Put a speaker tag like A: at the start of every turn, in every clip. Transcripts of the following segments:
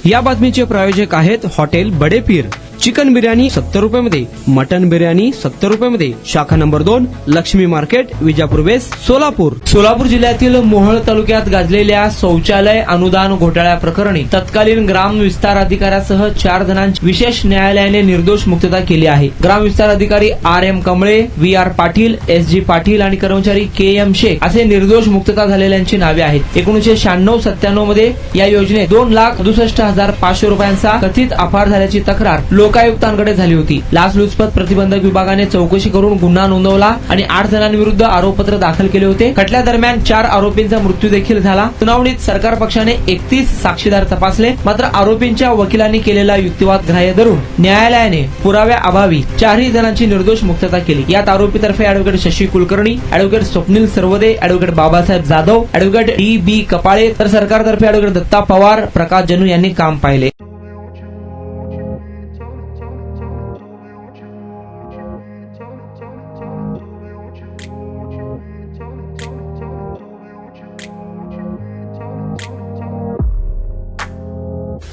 A: या बातमीचे प्रायोजक आहेत हॉटेल बडे पीर। चिकन बिर्याणी 70 रुपयामध्ये, मटन बिर्याणी 70 रुपयामध्ये। शाखा number 2, Laxmi market, Vijapur west, Solapur. Solapur जिल्ह्यातील मोहोळ तालुक्यात गाजलेल्या शौचालय अनुदान घोटाळ्या प्रकरणी तत्कालीन ग्राम विस्तार अधिकाऱ्यासह 4 जणांची विशेष न्यायालयाने निर्दोष मुक्तता केली आहे। ग्राम विस्तार अधिकारी R.M. कमळे, V.R. Patil, S.G. Patil आणि कर्मचारी K.M. शेख असे निर्दोष मुक्तता झालेल्यांची नावे आहेत। 1996-97 मध्ये या योजनेत 2,68,500 रुपयांचा कथित अपहार झाल्याची तक्रार लोकायुक्तांकडे झाली होती। लाचलुचपत प्रतिबंधक विभागाने चौकशी करून गुन्हा नोंदवला आणि 8 जणांविरुद्ध आरोपपत्र दाखल केले होते। खटल्यादरम्यान 4 आरोपींचा मृत्यू देखील झाला। सुनावणीत सरकार पक्षाने 31 साक्षीदार तपासले, मात्र आरोपींच्या वकिलांनी केलेला युक्तिवाद ग्राह्य धरून न्यायालयाने पुराव्याअभावी 4 जणांची निर्दोष मुक्तता केली। यात आरोपीतर्फे advocate Shashi Kulkarni, advocate Swapnil Sarvade, advocate Babasaheb Jadhav, advocate D.B. Kapale तर सरकारतर्फे अॅडव्होकेट दत्ता पवार, प्रकाश जनू यांनी काम पाहिले।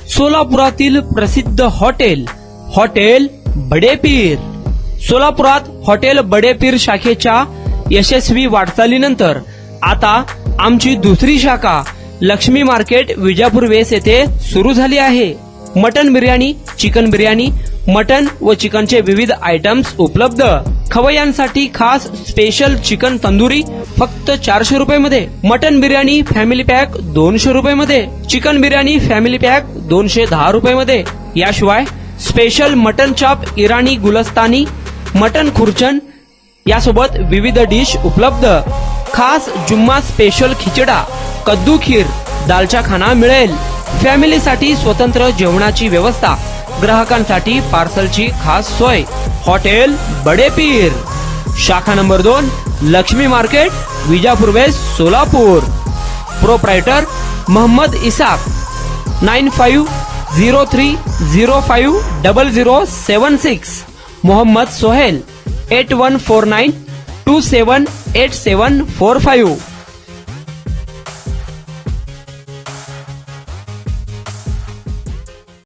A: सोलापुरातील प्रसिद्ध हॉटेल बडे पीर। सोलापुरात हॉटेल बडे पीर शाखेच्या यशस्वी वाटचालीनंतर आता आमची दुसरी शाखा लक्ष्मी मार्केट, विजापूर वेस्ट येथे सुरू झाली आहे। Mutton biryani, chicken biryani, mutton व चिकनचे विविध आयटम्स उपलब्ध। खवय्यांसाठी खास स्पेशल चिकन तंदुरी फक्त 400 रुपयामध्ये, मटन बिर्याणी फॅमिली पॅक 200 रुपयामध्ये, चिकन बिर्याणी फॅमिली पॅक 210 रुपयामध्ये। याशिवाय स्पेशल मटन चाप, इराणी गुलस्तानी, मटन खुर्चन यासोबत विविध डिश उपलब्ध। खास जुम्मा स्पेशल खिचडा, कद्दू खीर, दालचा खाना मिळेल। फॅमिलीसाठी स्वतंत्र जेवणाची व्यवस्था, ग्राहकांसाठी पार्सलची खास सोय। हॉटेल बडे पीर, शाखा number 2, Laxmi market, Vijapur west, Solapur. Proprietor Mohammad Isaq, 9503050076। Mohammad Sohail, 8149278745।